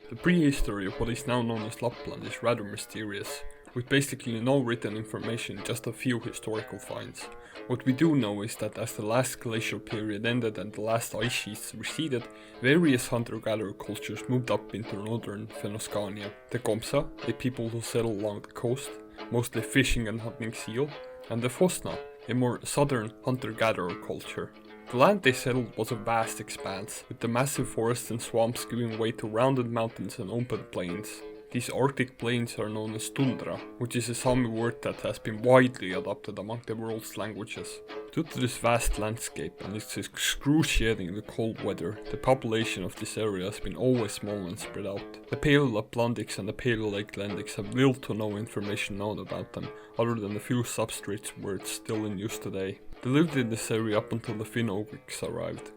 The prehistory of what is now known as Lapland is rather mysterious, with basically no written information, just a few historical finds. What we do know is that as the last glacial period ended and the last ice sheets receded, various hunter-gatherer cultures moved up into northern Fennoscania. The Komsa, a people who settled along the coast, mostly fishing and hunting seal, and the Fosna, a more southern hunter-gatherer culture. The land they settled was a vast expanse, with the massive forests and swamps giving way to rounded mountains and open plains. These Arctic plains are known as tundra, which is a Sami word that has been widely adopted among the world's languages. Due to this vast landscape and its excruciatingly cold weather, the population of this area has been always small and spread out. The Paleolaplandics and the Paleolakelandics have little to no information known about them, other than a few substrates words still in use today. They lived in this area up until the Finno-Ugrics arrived.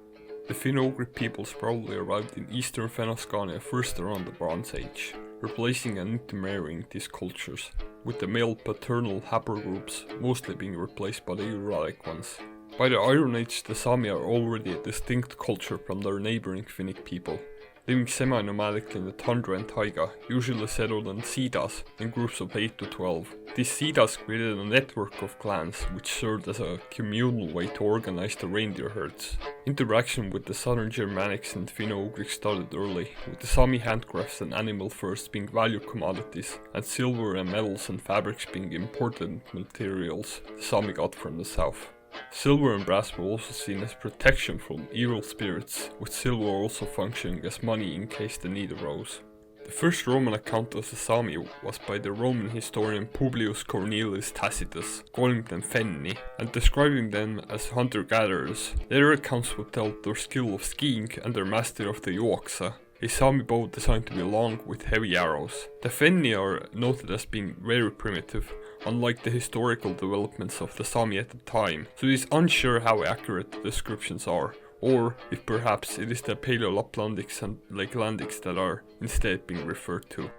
The Finno-Ugric peoples probably arrived in eastern Fennoscania first around the Bronze Age, replacing and intermarrying these cultures, with the male paternal haplogroups mostly being replaced by the Uralic ones. By the Iron Age, the Sami are already a distinct culture from their neighboring Finnic people, living semi-nomadically in the tundra and taiga, usually settled on sidas in groups of 8 to 12. These sidas created a network of clans which served as a communal way to organize the reindeer herds. Interaction with the southern Germanics and Finno-Ugrics started early, with the Sami handcrafts and animal furs being valued commodities, and silver and metals and fabrics being imported materials the Sami got from the south. Silver and brass were also seen as protection from evil spirits, with silver also functioning as money in case the need arose. The first Roman account of the Sami was by the Roman historian Publius Cornelius Tacitus, calling them Fenni and describing them as hunter-gatherers. Later accounts would tell their skill of skiing and their mastery of the juoksa, a Sami bow designed to be long with heavy arrows. The Fenni are noted as being very primitive, unlike the historical developments of the Sami at the time, so it is unsure how accurate the descriptions are, or if perhaps it is the Paleolaplandics and Lakelandics that are instead being referred to.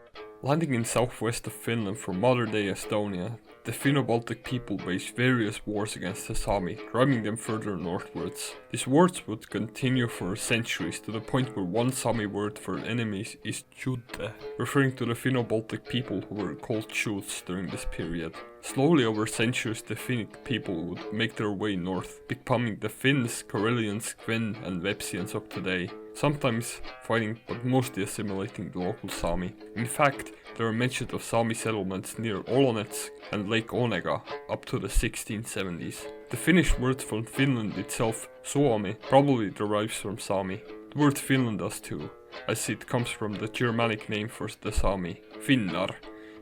Landing in southwest of Finland from modern-day Estonia, the Finno-Baltic people waged various wars against the Sami, driving them further northwards. These wars would continue for centuries, to the point where one Sami word for enemies is Chudes, referring to the Finno-Baltic people who were called Chudes during this period. Slowly over centuries, the Finnic people would make their way north, becoming the Finns, Karelians, Kven and Vepsians of today, sometimes fighting but mostly assimilating the local Sami. In fact, there are mentions of Sami settlements near Olonets and Lake Onega up to the 1670s. The Finnish word for Finland itself, Suomi, probably derives from Sami. The word Finland does too, as it comes from the Germanic name for the Sami, Finnar,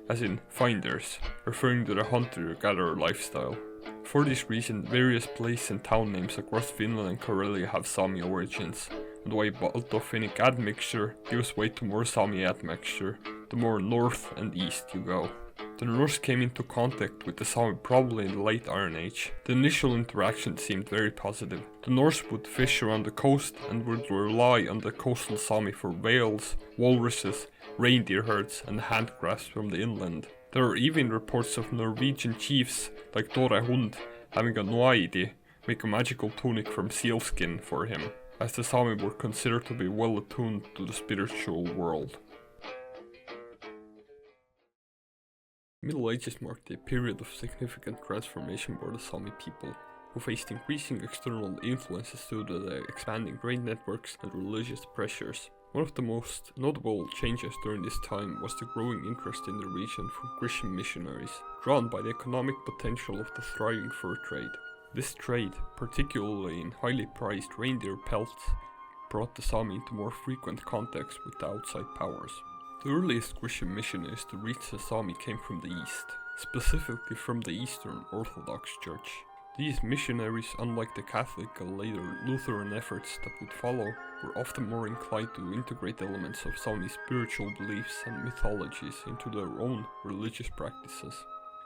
as in finders, referring to the hunter-gatherer lifestyle. For this reason, various place and town names across Finland and Karelia have Sami origins, and why Balto-Finnic admixture gives way to more Sami admixture, the more north and east you go. The Norse came into contact with the Sami probably in the late Iron Age. The initial interaction seemed very positive. The Norse would fish around the coast and would rely on the coastal Sami for whales, walruses, reindeer herds and handcrafts from the inland. There are even reports of Norwegian chiefs like Tore Hund having a Noaidi make a magical tunic from sealskin for him, as the Sami were considered to be well attuned to the spiritual world. Middle Ages marked a period of significant transformation for the Sami people, who faced increasing external influences due to the expanding trade networks and religious pressures. One of the most notable changes during this time was the growing interest in the region from Christian missionaries, drawn by the economic potential of the thriving fur trade. This trade, particularly in highly prized reindeer pelts, brought the Sami into more frequent contacts with the outside powers. The earliest Christian missionaries to reach the Sami came from the east, specifically from the Eastern Orthodox Church. These missionaries, unlike the Catholic and later Lutheran efforts that would follow, were often more inclined to integrate elements of Sami spiritual beliefs and mythologies into their own religious practices.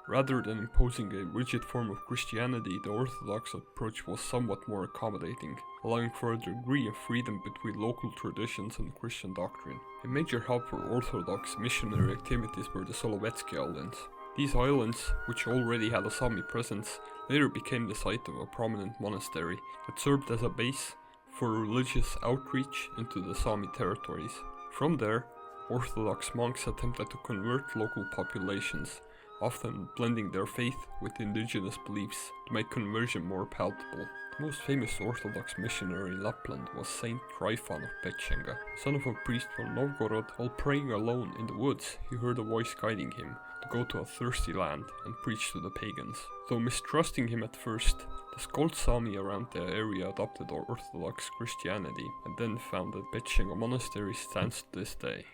Rather than imposing a rigid form of Christianity, the Orthodox approach was somewhat more accommodating, allowing for a degree of freedom between local traditions and Christian doctrine. A major hub for Orthodox missionary activities were the Solovetsky Islands. These islands, which already had a Sami presence, later became the site of a prominent monastery that served as a base for religious outreach into the Sami territories. From there, Orthodox monks attempted to convert local populations, often blending their faith with indigenous beliefs to make conversion more palatable. The most famous Orthodox missionary in Lapland was Saint Tryphon of Petchenga. Son of a priest from Novgorod, while praying alone in the woods, he heard a voice guiding him to go to a thirsty land and preach to the pagans. Though mistrusting him at first, the Skoltesami around the area adopted Orthodox Christianity and then founded Petchenga monastery stands to this day.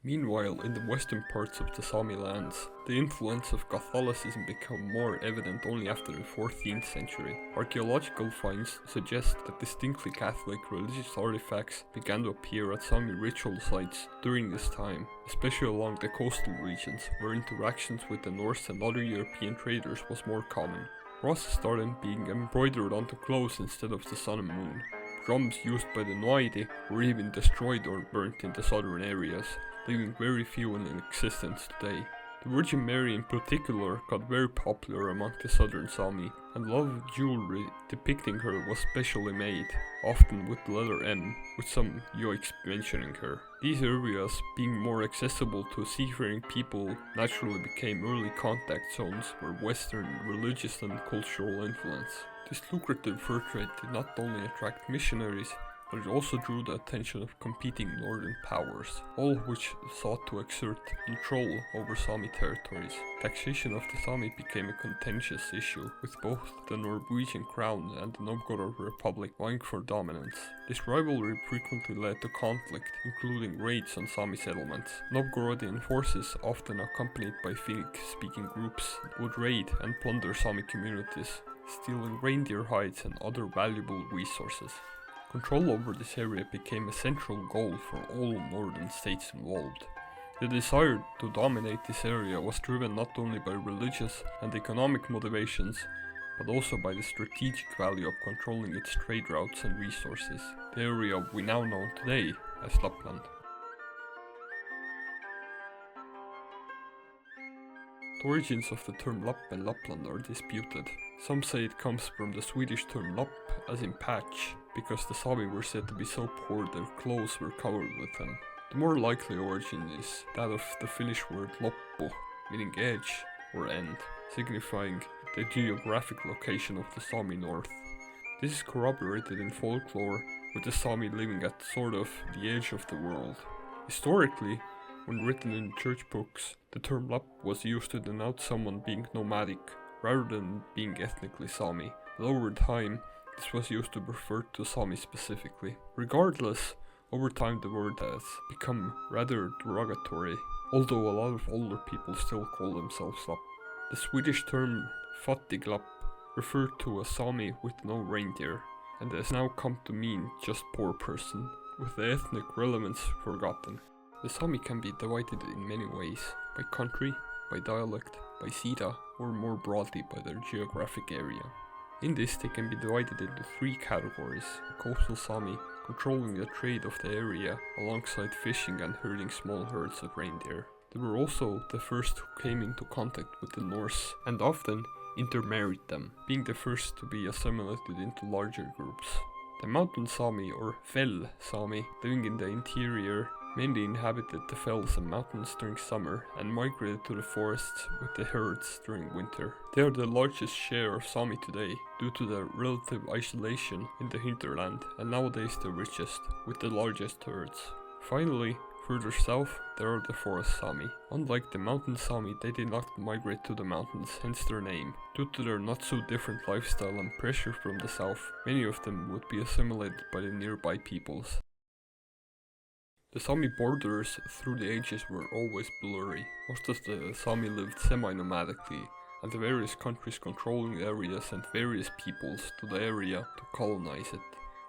Meanwhile, in the western parts of the Sami lands, the influence of Catholicism became more evident only after the 14th century. Archaeological finds suggest that distinctly Catholic religious artifacts began to appear at Sami ritual sites during this time, especially along the coastal regions, where interactions with the Norse and other European traders was more common. Crosses started being embroidered onto clothes instead of the sun and moon. Drums used by the Noidi were even destroyed or burnt in the southern areas, leaving very few in existence today. The Virgin Mary in particular got very popular among the southern Sami, and a lot of jewelry depicting her was specially made, often with the letter M, with some yoiks mentioning her. These areas, being more accessible to seafaring people, naturally became early contact zones for Western religious and cultural influence. This lucrative fur trade did not only attract missionaries, but it also drew the attention of competing northern powers, all of which sought to exert control over Sami territories. Taxation of the Sami became a contentious issue, with both the Norwegian crown and the Novgorod Republic vying for dominance. This rivalry frequently led to conflict, including raids on Sami settlements. Novgorodian forces, often accompanied by Finnic-speaking groups, would raid and plunder Sami communities, stealing reindeer hides and other valuable resources. Control over this area became a central goal for all northern states involved. The desire to dominate this area was driven not only by religious and economic motivations, but also by the strategic value of controlling its trade routes and resources, the area we now know today as Lapland. The origins of the term lapp and Lapland are disputed. Some say it comes from the Swedish term lapp, as in patch, because the Sami were said to be so poor their clothes were covered with them. The more likely origin is that of the Finnish word loppu, meaning edge or end, signifying the geographic location of the Sami north. This is corroborated in folklore, with the Sami living at sort of the edge of the world. Historically, when written in church books, the term lapp was used to denote someone being nomadic, rather than being ethnically Sami, but over time this was used to refer to Sami specifically. Regardless, over time the word has become rather derogatory, although a lot of older people still call themselves lapp. The Swedish term fattiglapp referred to a Sami with no reindeer, and has now come to mean just poor person, with the ethnic relevance forgotten. The Sami can be divided in many ways, by country, by dialect, by sida, or more broadly by their geographic area. In this they can be divided into three categories: coastal Sami, controlling the trade of the area alongside fishing and herding small herds of reindeer. They were also the first who came into contact with the Norse and often intermarried them, being the first to be assimilated into larger groups. The mountain Sami or fell Sami, living in the interior, mainly inhabited the fells and mountains during summer and migrated to the forests with the herds during winter. They are the largest share of Sami today due to their relative isolation in the hinterland, and nowadays the richest, with the largest herds. Finally, further south, there are the forest Sami. Unlike the mountain Sami, they did not migrate to the mountains, hence their name. Due to their not so different lifestyle and pressure from the south, many of them would be assimilated by the nearby peoples. The Sami borders through the ages were always blurry. Most of the Sami lived semi-nomadically, and the various countries controlling the area sent various peoples to the area to colonize it,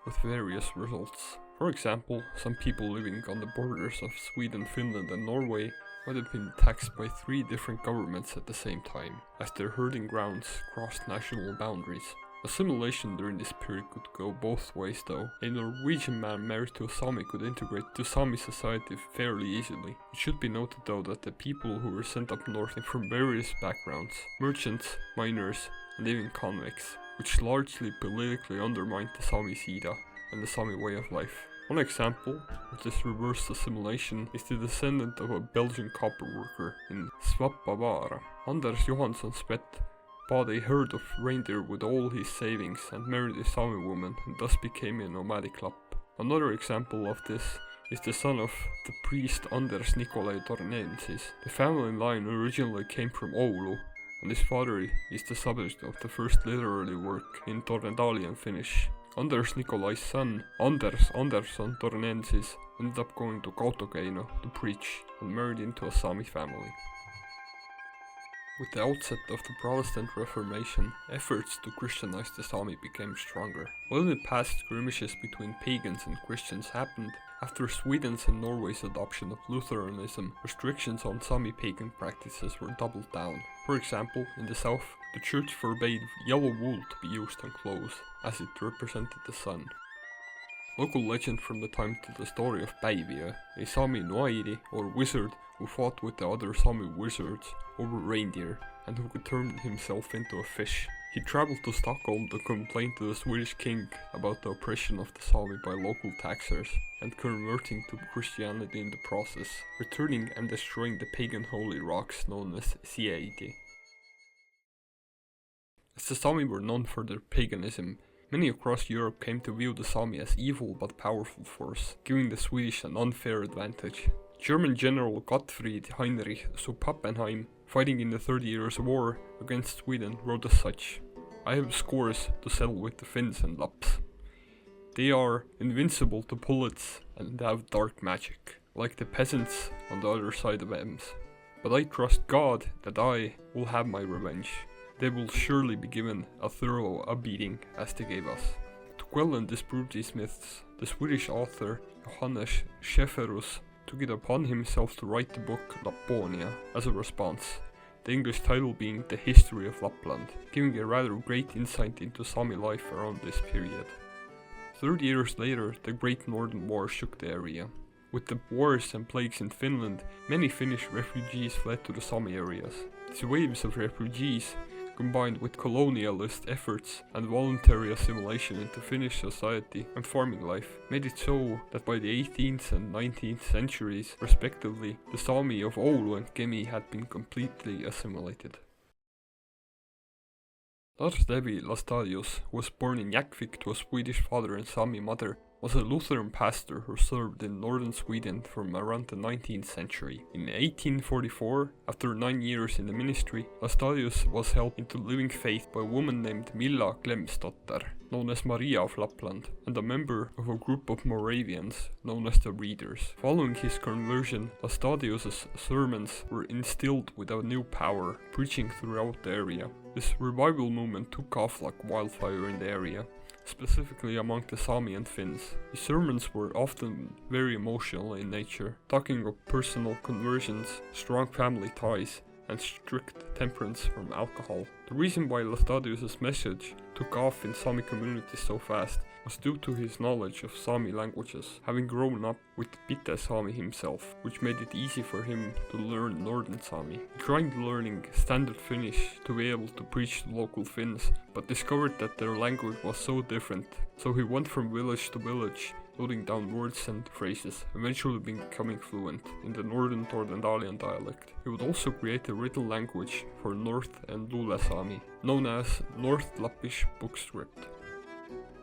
with various results. For example, some people living on the borders of Sweden, Finland and Norway might have been taxed by 3 different governments at the same time, as their herding grounds crossed national boundaries. Assimilation during this period could go both ways though. A Norwegian man married to a Sami could integrate to Sami society fairly easily. It should be noted though that the people who were sent up north came from various backgrounds: merchants, miners, and even convicts, which largely politically undermined the Sami sida and the Sami way of life. One example of this reverse assimilation is the descendant of a Belgian copper worker in Svappavaara. Anders Johansson Spett bought a herd of reindeer with all his savings and married a Sami woman and thus became a nomadic lapp. Another example of this is the son of the priest Anders Nikolai Tornensis. The family line originally came from Oulu, and his father is the subject of the first literary work in Tornedalian Finnish. Anders Nikolai's son, Anders Andersson Tornensis, ended up going to Kautokeino to preach and married into a Sami family. With the outset of the Protestant Reformation, efforts to Christianize the Sami became stronger. While in the past skirmishes between pagans and Christians happened after Sweden's and Norway's adoption of Lutheranism, restrictions on Sami pagan practices were doubled down. For example, in the south, the church forbade yellow wool to be used on clothes, as it represented the sun. Local legend from the time tells the story of Päiviö, a Sami Nuairi or wizard who fought with the other Sami wizards over reindeer and who could turn himself into a fish. He traveled to Stockholm to complain to the Swedish king about the oppression of the Sami by local taxers and converting to Christianity in the process, returning and destroying the pagan holy rocks known as Sieidi. As the Sami were known for their paganism, many across Europe came to view the Sami as evil but powerful force, giving the Swedish an unfair advantage. German general Gottfried Heinrich zu Pappenheim, fighting in the 30 Years' War against Sweden, wrote as such: "I have scores to settle with the Finns and Lapps. They are invincible to bullets and have dark magic, like the peasants on the other side of Ems. But I trust God that I will have my revenge. They will surely be given a thorough beating as they gave us." To quell and disprove these myths, the Swedish author Johannes Scheffer took it upon himself to write the book Lapponia as a response, the English title being The History of Lapland, giving a rather great insight into Sami life around this period. 30 years later, the Great Northern War shook the area. With the wars and plagues in Finland, many Finnish refugees fled to the Sami areas. These waves of refugees, combined with colonialist efforts and voluntary assimilation into Finnish society and farming life, made it so that by the 18th and 19th centuries, respectively, the Sami of Oulu and Kemi had been completely assimilated. Lars Levi Laestadius, who was born in Jäckvik to a Swedish father and Sami mother, was a Lutheran pastor who served in northern Sweden from around the 19th century. In 1844, after 9 years in the ministry, Laestadius was helped into living faith by a woman named Milla Klemsdotter, known as Maria of Lapland, and a member of a group of Moravians known as the Readers. Following his conversion, Laestadius' sermons were instilled with a new power, preaching throughout the area. This revival movement took off like wildfire in the area, specifically among the Sami and Finns. His sermons were often very emotional in nature, talking of personal conversions, strong family ties, and strict temperance from alcohol. The reason why Laestadius' message took off in Sami communities so fast was due to his knowledge of Sami languages, having grown up with Pite Sami himself, which made it easy for him to learn Northern Sami. He tried learning Standard Finnish to be able to preach to local Finns, but discovered that their language was so different, so he went from village to village, noting down words and phrases, eventually becoming fluent in the Northern Tornedalian dialect. He would also create a written language for North and Lule Sami, known as North Lappish Bookscript.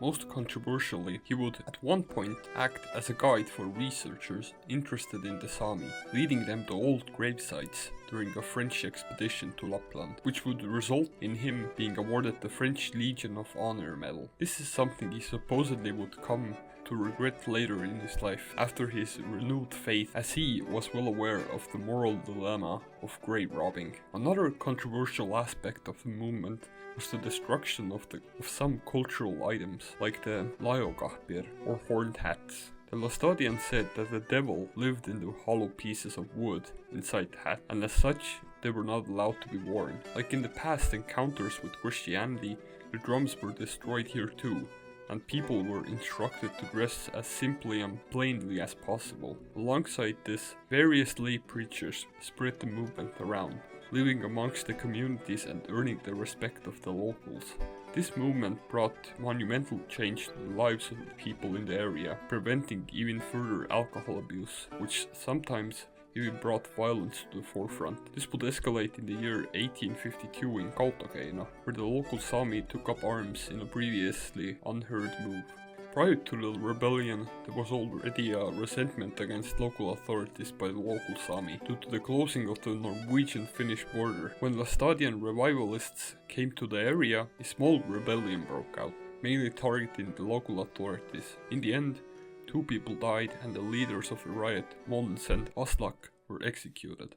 Most controversially, he would at one point act as a guide for researchers interested in the Sami, leading them to old gravesites during a French expedition to Lapland, which would result in him being awarded the French Legion of Honor medal. This is something he supposedly would come to regret later in his life after his renewed faith, as he was well aware of the moral dilemma of grave robbing. Another controversial aspect of the movement was the destruction of some cultural items, like the lajokappir or horned hats. The Laestadian said that the devil lived in the hollow pieces of wood inside the hat, and as such they were not allowed to be worn. Like in the past encounters with Christianity, the drums were destroyed here too, and people were instructed to dress as simply and plainly as possible. Alongside this, various lay preachers spread the movement around, living amongst the communities and earning the respect of the locals. This movement brought monumental change to the lives of the people in the area, preventing even further alcohol abuse, which sometimes even brought violence to the forefront. This would escalate in the year 1852 in Kotljarchuk, where the local Sami took up arms in a previously unheard move. Prior to the rebellion, there was already a resentment against local authorities by the local Sami due to the closing of the Norwegian-Finnish border. When Laestadian revivalists came to the area, a small rebellion broke out, mainly targeting the local authorities. In the end, 2 people died and the leaders of the riot, Mons and Aslak, were executed.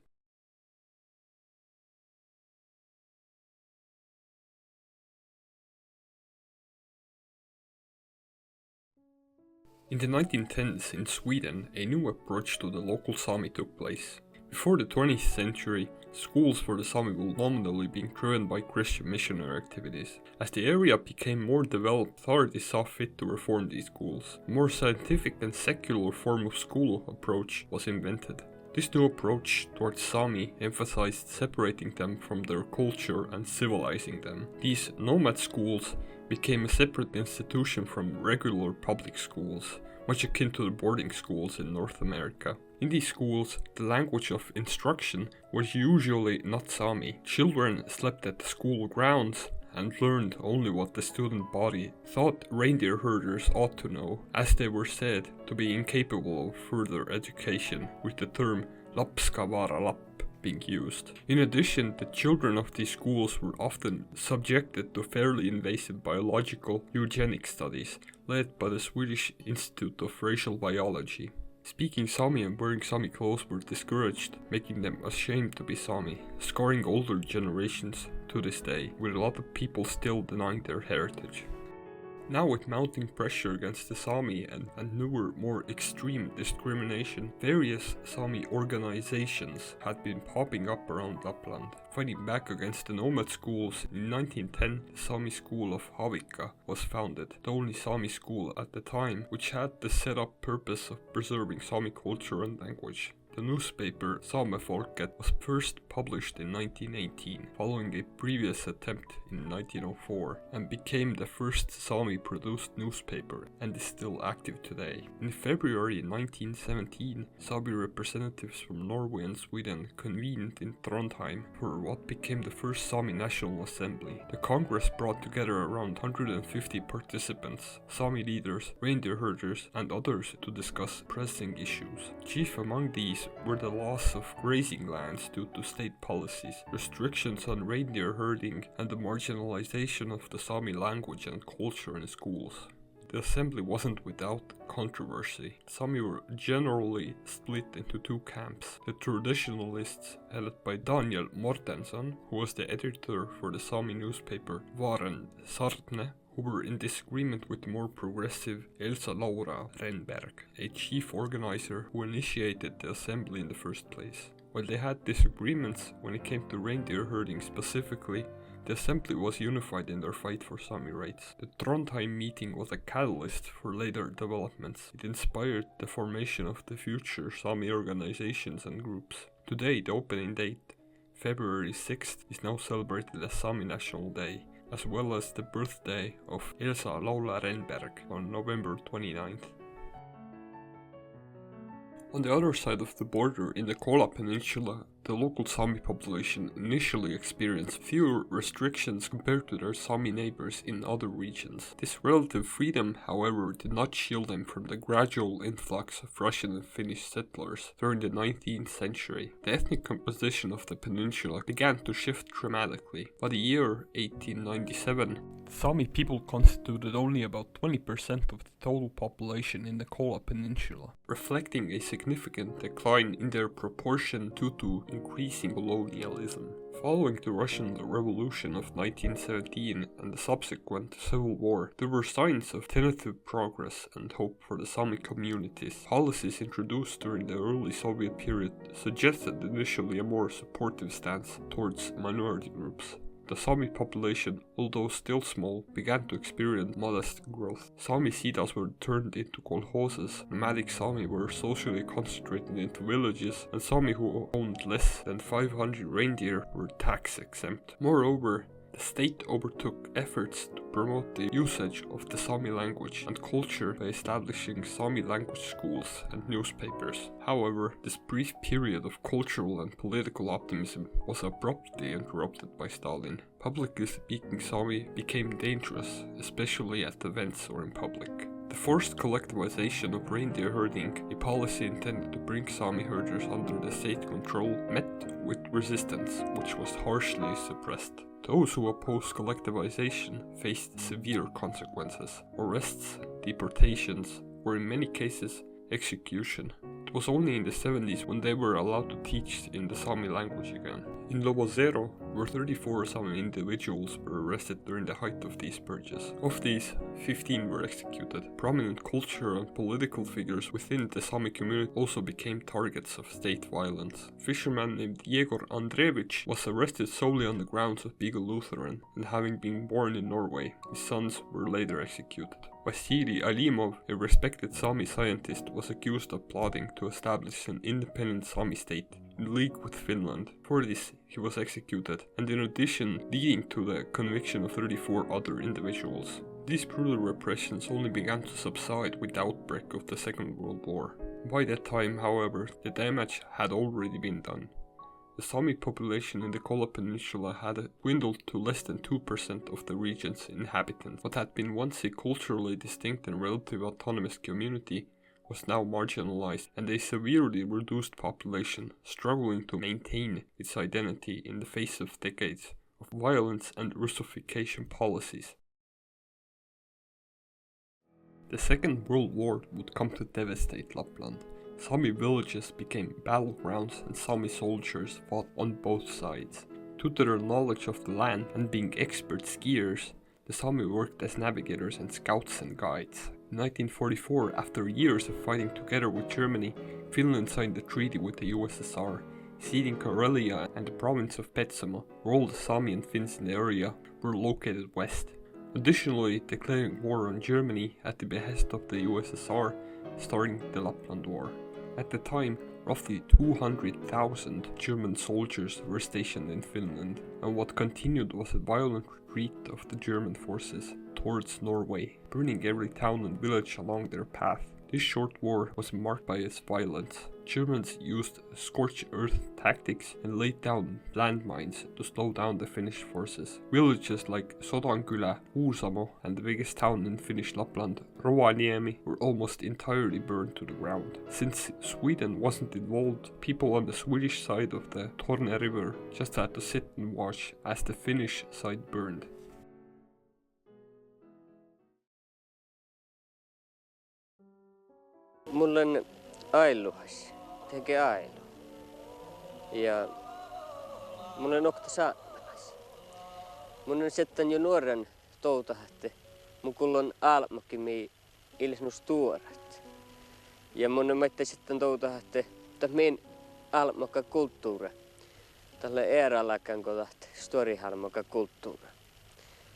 In the 1910s in Sweden, a new approach to the local Sami took place. Before the 20th century, schools for the Sami were nominally being driven by Christian missionary activities. As the area became more developed, authorities saw fit to reform these schools. A more scientific and secular form of school approach was invented. This new approach towards Sami emphasized separating them from their culture and civilizing them. These nomad schools became a separate institution from regular public schools, much akin to the boarding schools in North America. In these schools, the language of instruction was usually not Sami. Children slept at the school grounds and learned only what the student body thought reindeer herders ought to know, as they were said to be incapable of further education, with the term lapp ska vara lapp being used. In addition, the children of these schools were often subjected to fairly invasive biological eugenics studies, led by the Swedish Institute of Racial Biology. Speaking Sami and wearing Sami clothes were discouraged, making them ashamed to be Sami, scarring older generations to this day, with a lot of people still denying their heritage. Now, with mounting pressure against the Sami and newer, more extreme discrimination, various Sami organizations had been popping up around Lapland. Fighting back against the nomad schools, in 1910 the Sami school of Havikka was founded, the only Sami school at the time, which had the set-up purpose of preserving Sami culture and language. The newspaper Samefolket was first published in 1918, following a previous attempt in 1904, and became the first Sami-produced newspaper, and is still active today. In February 1917, Sami representatives from Norway and Sweden convened in Trondheim for what became the first Sami National Assembly. The Congress brought together around 150 participants, Sami leaders, reindeer herders, and others to discuss pressing issues. Chief among these were the loss of grazing lands due to state policies, restrictions on reindeer herding, and the marginalization of the Sami language and culture in schools. The assembly wasn't without controversy. Sami were generally split into 2 camps. The traditionalists, headed by Daniel Mortensen, who was the editor for the Sami newspaper Varen Sartne, who were in disagreement with the more progressive Elsa Laura Renberg, a chief organizer who initiated the assembly in the first place. While they had disagreements when it came to reindeer herding specifically, the assembly was unified in their fight for Sami rights. The Trondheim meeting was a catalyst for later developments. It inspired the formation of the future Sami organizations and groups. Today, the opening date, February 6th, is now celebrated as Sami National Day, as well as the birthday of Elsa Laura Renberg on November 29th. On the other side of the border, in the Kola Peninsula, the local Sami population initially experienced fewer restrictions compared to their Sami neighbors in other regions. This relative freedom, however, did not shield them from the gradual influx of Russian and Finnish settlers during the 19th century. The ethnic composition of the peninsula began to shift dramatically. By the year 1897, Sami people constituted only about 20% of the total population in the Kola Peninsula, reflecting a significant decline in their proportion due to increasing colonialism. Following the Russian Revolution of 1917 and the subsequent civil war, there were signs of tentative progress and hope for the Sami communities. Policies introduced during the early Soviet period suggested initially a more supportive stance towards minority groups. The Sami population, although still small, began to experience modest growth. Sami sidas were turned into kolkhozes, nomadic Sami were socially concentrated into villages, and Sami who owned less than 500 reindeer were tax exempt. Moreover, The state overtook efforts to promote the usage of the Sami language and culture by establishing Sami language schools and newspapers. However, this brief period of cultural and political optimism was abruptly interrupted by Stalin. Publicly speaking Sami became dangerous, especially at events or in public. The forced collectivization of reindeer herding, a policy intended to bring Sami herders under the state control, met with resistance, which was harshly suppressed. Those who opposed collectivization faced severe consequences: arrests, deportations, or in many cases, execution. It was only in the 70s when they were allowed to teach in the Sami language again. In Lovozero, where 34 Sami individuals were arrested during the height of these purges. Of these, 15 were executed. Prominent cultural and political figures within the Sami community also became targets of state violence. A fisherman named Yegor Andrevich was arrested solely on the grounds of being a Lutheran and having been born in Norway. His sons were later executed. Vasily Alimov, a respected Sami scientist, was accused of plotting to establish an independent Sami state in league with Finland. For this, he was executed, and in addition leading to the conviction of 34 other individuals. These brutal repressions only began to subside with the outbreak of the Second World War. By that time, however, the damage had already been done. The Sami population in the Kola Peninsula had dwindled to less than 2% of the region's inhabitants. What had been once a culturally distinct and relatively autonomous community was now marginalized, and a severely reduced population struggling to maintain its identity in the face of decades of violence and Russification policies. The Second World War would come to devastate Lapland. Sami villages became battlegrounds and Sami soldiers fought on both sides. Due to their knowledge of the land and being expert skiers, the Sami worked as navigators and scouts and guides. In 1944, after years of fighting together with Germany, Finland signed a treaty with the USSR, ceding Karelia and the province of Petsamo, where all the Sami and Finns in the area were located west. Additionally, declaring war on Germany at the behest of the USSR, starting the Lapland War. At the time, roughly 200,000 German soldiers were stationed in Finland, and what continued was a violent retreat of the German forces towards Norway, burning every town and village along their path. This short war was marked by its violence. Germans used scorched earth tactics and laid down landmines to slow down the Finnish forces. Villages like Sodankylä, Kuusamo, and the biggest town in Finnish Lapland, Rovaniemi, were almost entirely burned to the ground. Since Sweden wasn't involved, people on the Swedish side of the Torne River just had to sit and watch as the Finnish side burned. Mulla on ailuhas, tekee ailu. Ja mulla on okta saamelais. Mun on sitten jo nuoren toutahatte. Mun kullon almakki mii ilsnus tuorat. Ja mun on meitte sitten toutahatte, että min almakka kulttuura. Tälle eeralakan kodaht storihalmakka kulttuura.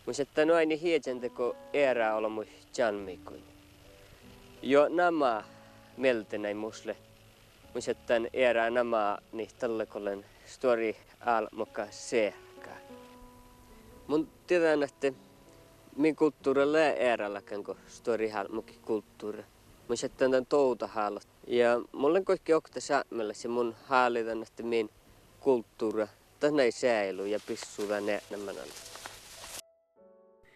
Mun sitten on aina hietsenteko eeraa olla mun janmikuin. Jo nämä meltenäin musle. Mun sitten eerää nämä niin tälle kollen stori almakka seerkaa. Mun tiedän, että min kulttuura lää eeralakan ko stori almakki kulttuura. Mun sitten tämän toutahaalot. Ja mulla on kaikki okta saamella se mun haalitan, että min kulttuura tänne ei säily ja pissuuda näennämänä.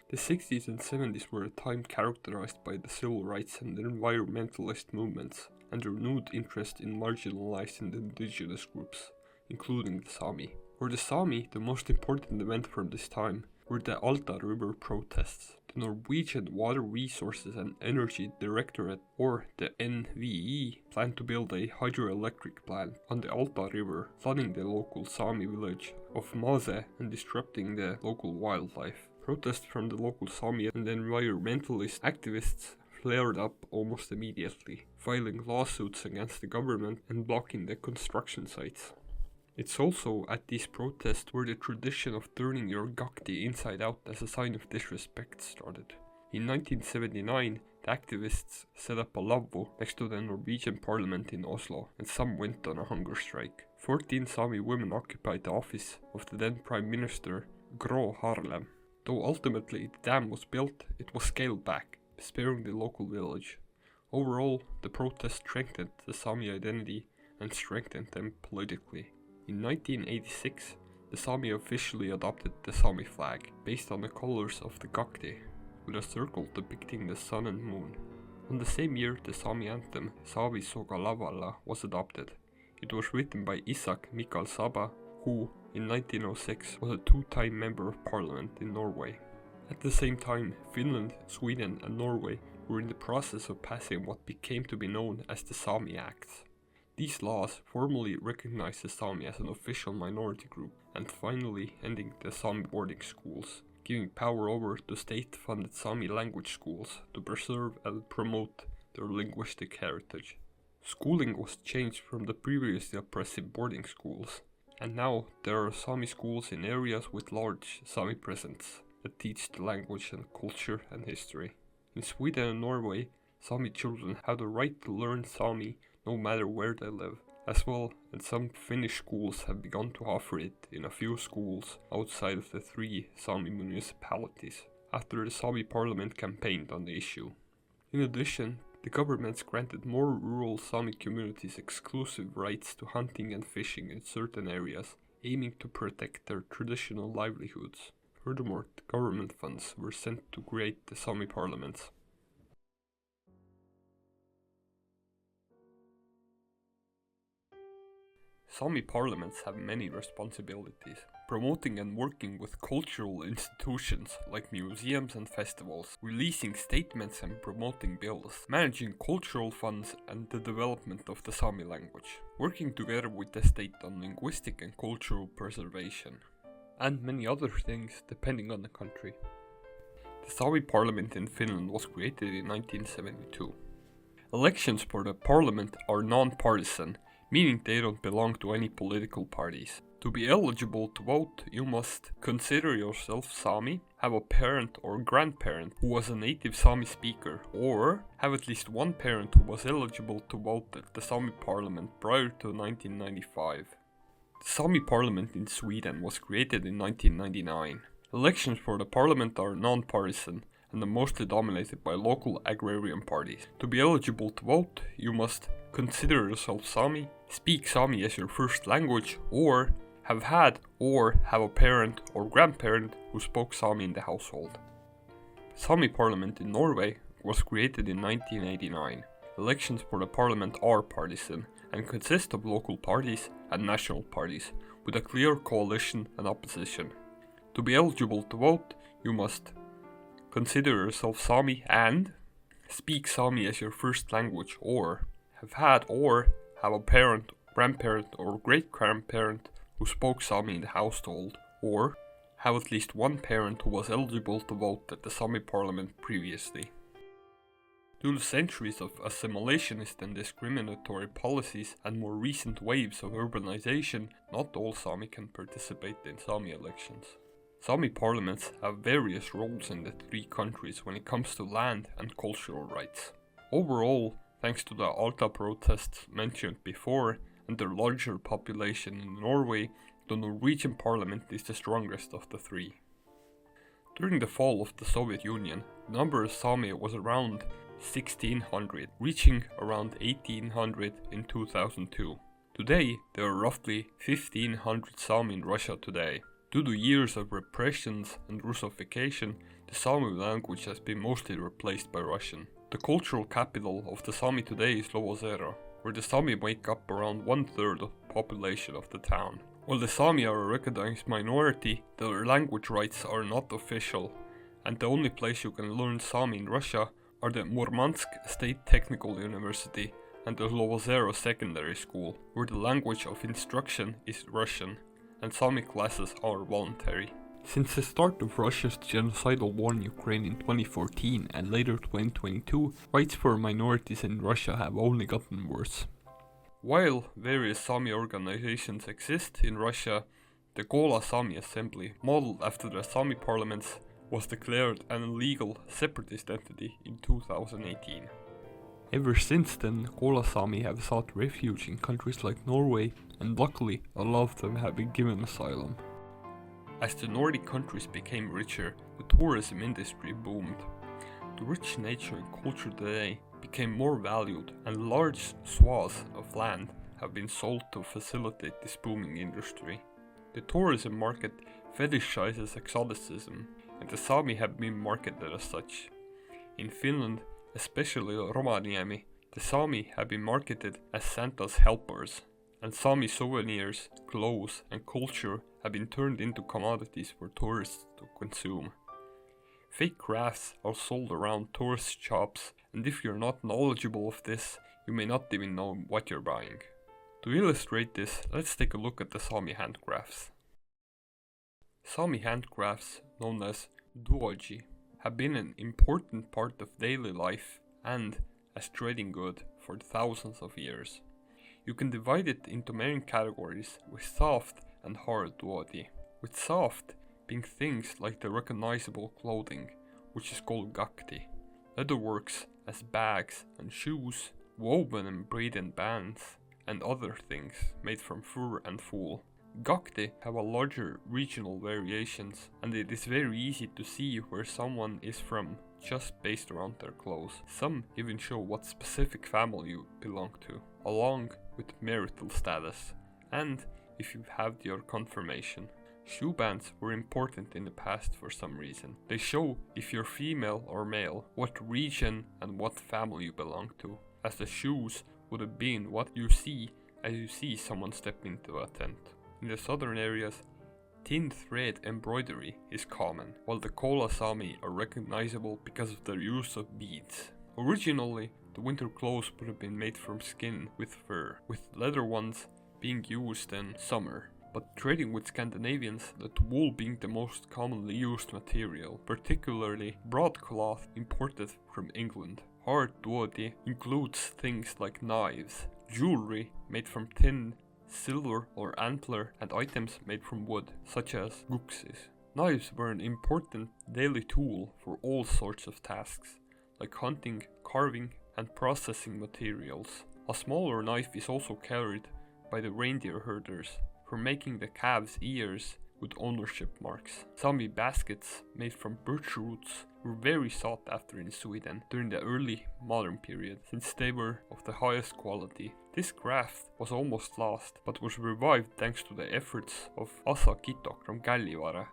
The 60s and 70s were a time characterized by the civil rights and environmentalist movements and a renewed interest in marginalizing the indigenous groups, including the Sami. For the Sami, the most important event from this time were the Alta River protests. The Norwegian Water Resources and Energy Directorate, or the NVE, planned to build a hydroelectric plant on the Alta River, flooding the local Sami village of Mase and disrupting the local wildlife. Protests from the local Sami and environmentalist activists flared up almost immediately, filing lawsuits against the government and blocking the construction sites. It's also at these protests where the tradition of turning your gakti inside out as a sign of disrespect started. In 1979, the activists set up a lavvo next to the Norwegian parliament in Oslo, and some went on a hunger strike. 14 Sami women occupied the office of the then Prime Minister Grå Harlem. Though ultimately the dam was built, it was scaled back, sparing the local village. Overall, the protest strengthened the Sami identity and strengthened them politically. In 1986, the Sami officially adopted the Sami flag, based on the colors of the Gakti, with a circle depicting the sun and moon. On the same year, the Sami anthem, Saavi Soga Lavalla, was adopted. It was written by Isak Mikael Saba, who, in 1906, was a two-time member of parliament in Norway. At the same time, Finland, Sweden and Norway were in the process of passing what became to be known as the Sami Acts. These laws formally recognized the Sami as an official minority group and finally ending the Sami boarding schools, giving power over to state-funded Sami language schools to preserve and promote their linguistic heritage. Schooling was changed from the previously oppressive boarding schools, and now there are Sami schools in areas with large Sami presence that teach the language and culture and history. In Sweden and Norway, Sami children have the right to learn Sami no matter where they live, as well, and some Finnish schools have begun to offer it in a few schools outside of the 3 Sami municipalities, after the Sami parliament campaigned on the issue. In addition, the governments granted more rural Sami communities exclusive rights to hunting and fishing in certain areas, aiming to protect their traditional livelihoods. Furthermore, the government funds were sent to create the Sami parliaments. Sami parliaments have many responsibilities, promoting and working with cultural institutions like museums and festivals, releasing statements and promoting bills, managing cultural funds and the development of the Sami language, working together with the state on linguistic and cultural preservation, and many other things depending on the country. The Sami parliament in Finland was created in 1972. Elections for the parliament are non-partisan, meaning they don't belong to any political parties. To be eligible to vote, you must consider yourself Sami, have a parent or grandparent who was a native Sami speaker, or have at least one parent who was eligible to vote at the Sami parliament prior to 1995. The Sami parliament in Sweden was created in 1999. Elections for the parliament are non-partisan and are mostly dominated by local agrarian parties. To be eligible to vote, you must consider yourself Sami, speak Sami as your first language, or have had or have a parent or grandparent who spoke Sami in the household. The Sami parliament in Norway was created in 1989. Elections for the parliament are partisan and consist of local parties and national parties, with a clear coalition and opposition. To be eligible to vote, you must consider yourself Sami and speak Sami as your first language, or have had or have a parent, grandparent or great-grandparent who spoke Sami in the household, or have at least one parent who was eligible to vote at the Sami parliament previously. Due to centuries of assimilationist and discriminatory policies and more recent waves of urbanization, not all Sami can participate in Sami elections. Sami parliaments have various roles in the 3 countries when it comes to land and cultural rights. Overall, thanks to the Alta protests mentioned before and their larger population in Norway, the Norwegian parliament is the strongest of the 3. During the fall of the Soviet Union, the number of Sami was around 1600, reaching around 1800 in 2002. Today, there are roughly 1500 Sami in Russia today. Due to years of repressions and Russification, the Sami language has been mostly replaced by Russian. The cultural capital of the Sami today is Lohi, where the Sami make up around 1/3 of the population of the town. While the Sami are a recognized minority, their language rights are not official, and the only place you can learn Sami in Russia are the Murmansk State Technical University and the Lohi Secondary School, where the language of instruction is Russian, and Sami classes are voluntary. Since the start of Russia's genocidal war in Ukraine in 2014 and later 2022, rights for minorities in Russia have only gotten worse. While various Sami organizations exist in Russia, the Kola Sami Assembly, modeled after the Sami parliaments, was declared an illegal separatist entity in 2018. Ever since then, Kola Sami have sought refuge in countries like Norway, and luckily a lot of them have been given asylum. As the Nordic countries became richer, the tourism industry boomed. The rich nature and culture today became more valued, and large swaths of land have been sold to facilitate this booming industry. The tourism market fetishizes exoticism, and the Sami have been marketed as such. In Finland, especially Rovaniemi, the Sami have been marketed as Santa's helpers, and Sami souvenirs, clothes and culture have been turned into commodities for tourists to consume. Fake crafts are sold around tourist shops, and if you're not knowledgeable of this, you may not even know what you're buying. To illustrate this, let's take a look at the Sami handcrafts. Sami handcrafts, known as duoji, have been an important part of daily life and as trading good for thousands of years. You can divide it into main categories with soft and hard duodi, with soft being things like the recognizable clothing, which is called gakti, leatherworks as bags and shoes, woven and braided bands, and other things made from fur and wool. Gakti have a larger regional variations, and it is very easy to see where someone is from just based around their clothes. Some even show what specific family you belong to, along with marital status, and if you have your confirmation. Shoe bands were important in the past for some reason. They show if you're female or male, what region and what family you belong to, as the shoes would have been what you see as you see someone step into a tent. In the southern areas, thin thread embroidery is common, while the Kola Sami are recognizable because of their use of beads. Originally, the winter clothes would have been made from skin with fur, with leather ones being used in summer. But trading with Scandinavians led to wool being the most commonly used material, particularly broadcloth imported from England. Hard duodi includes things like knives, jewelry made from tin, silver or antler, and items made from wood, such as guksis. Knives were an important daily tool for all sorts of tasks, like hunting, carving, and processing materials. A smaller knife is also carried by the reindeer herders for making the calves' ears with ownership marks. Sami baskets made from birch roots were very sought after in Sweden during the early modern period, since they were of the highest quality. This craft was almost lost, but was revived thanks to the efforts of Asa Kitok from Gällivare.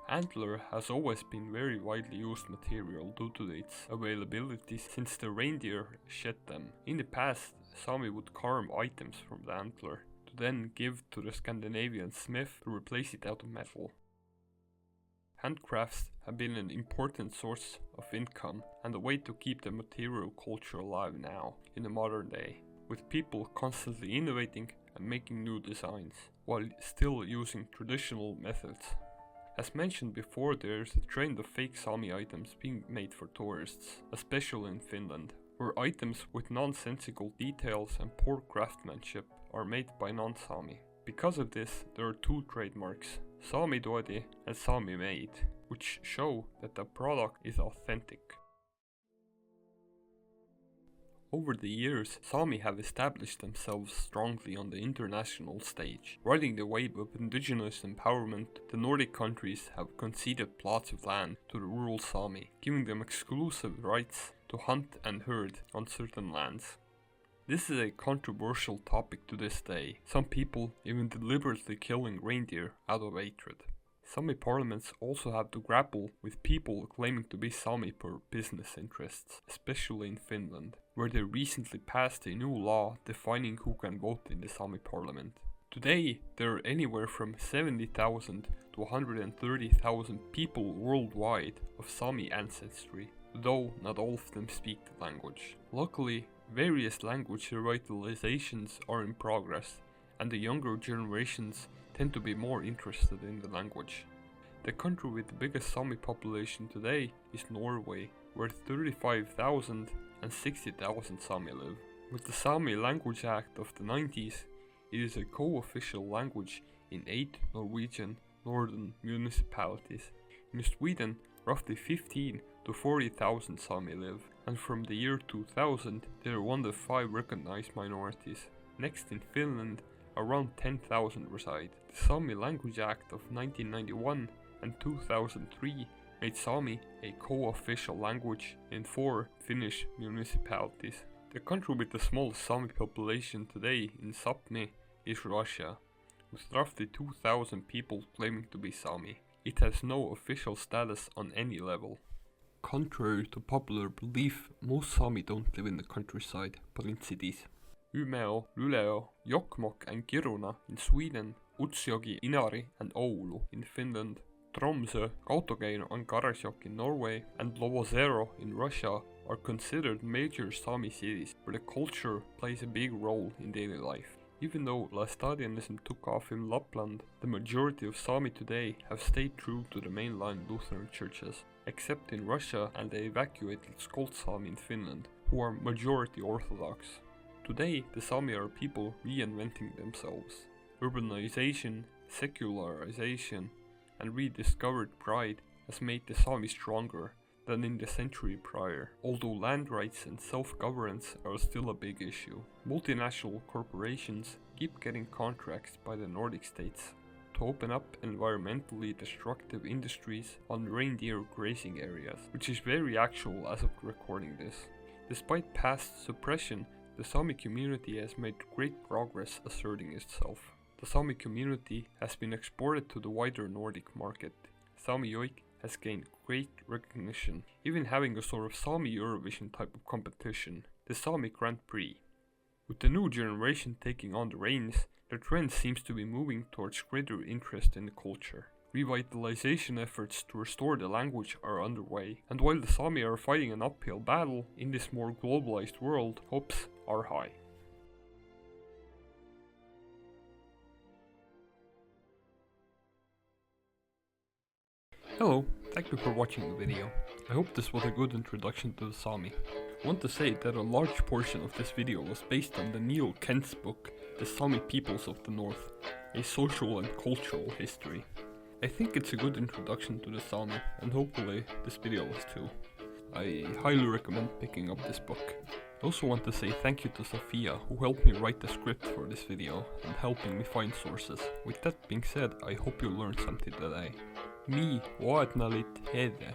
Antler has always been very widely used material due to its availability since the reindeer shed them. In the past, Sami would carve items from the antler to then give to the Scandinavian smith to replace it out of metal. Handcrafts have been an important source of income and a way to keep the material culture alive now, in the modern day, with people constantly innovating and making new designs, while still using traditional methods. As mentioned before, there is a trend of fake Sami items being made for tourists, especially in Finland, where items with nonsensical details and poor craftsmanship are made by non-Sami. Because of this, there are two trademarks, Sami duodi and Sami made, which show that the product is authentic. Over the years, Sami have established themselves strongly on the international stage. Riding the wave of indigenous empowerment, the Nordic countries have conceded plots of land to the rural Sami, giving them exclusive rights to hunt and herd on certain lands. This is a controversial topic to this day, some people even deliberately killing reindeer out of hatred. Sami parliaments also have to grapple with people claiming to be Sami for business interests, especially in Finland, where they recently passed a new law defining who can vote in the Sami parliament. Today, there are anywhere from 70,000 to 130,000 people worldwide of Sami ancestry, though not all of them speak the language. Luckily, various language revitalizations are in progress, and the younger generations tend to be more interested in the language. The country with the biggest Sami population today is Norway, where 35,000 and 60,000 Sami live. With the Sami Language Act of the 90s, it is a co-official language in 8 Norwegian northern municipalities. In Sweden, roughly 15 to 40,000 Sami live, and from the year 2000 they are one of the 5 recognized minorities. Next in Finland, around 10,000 reside. The Sami Language Act of 1991 and 2003 made Sami a co-official language in 4 Finnish municipalities. The country with the smallest Sami population today in Sápmi is Russia, with roughly 2,000 people claiming to be Sami. It has no official status on any level. Contrary to popular belief, most Sami don't live in the countryside, but in cities. Umeå, Luleå, Jokkmokk and Kiruna in Sweden, Utsjoki, Inari and Oulu in Finland, Tromsø, Kautokeino and Karasjok in Norway, and Lovosero in Russia are considered major Sami cities where the culture plays a big role in daily life. Even though Laestadianism took off in Lapland, the majority of Sami today have stayed true to the mainline Lutheran churches, except in Russia and the evacuated Skoltesamisk in Finland, who are majority Orthodox. Today, the Sami are people reinventing themselves. Urbanization, secularization, and rediscovered pride has made the Sami stronger than in the century prior, although land rights and self-governance are still a big issue. Multinational corporations keep getting contracts by the Nordic states to open up environmentally destructive industries on reindeer grazing areas, which is very actual as of recording this. Despite past suppression, the Sami community has made great progress asserting itself. The Sami community has been exported to the wider Nordic market. Sami Joik has gained great recognition, even having a sort of Sami Eurovision type of competition, the Sami Grand Prix. With the new generation taking on the reins, the trend seems to be moving towards greater interest in the culture. Revitalization efforts to restore the language are underway, and while the Sami are fighting an uphill battle in this more globalized world, hopes are high. Hello, thank you for watching the video. I hope this was a good introduction to the Sami. I want to say that a large portion of this video was based on the Neil Kent's book, The Sami Peoples of the North, a social and cultural history. I think it's a good introduction to the Sami, and hopefully this video was too. I highly recommend picking up this book. I also want to say thank you to Sofia, who helped me write the script for this video and helping me find sources. With that being said, I hope you learned something today. Mi vaatnalit hede.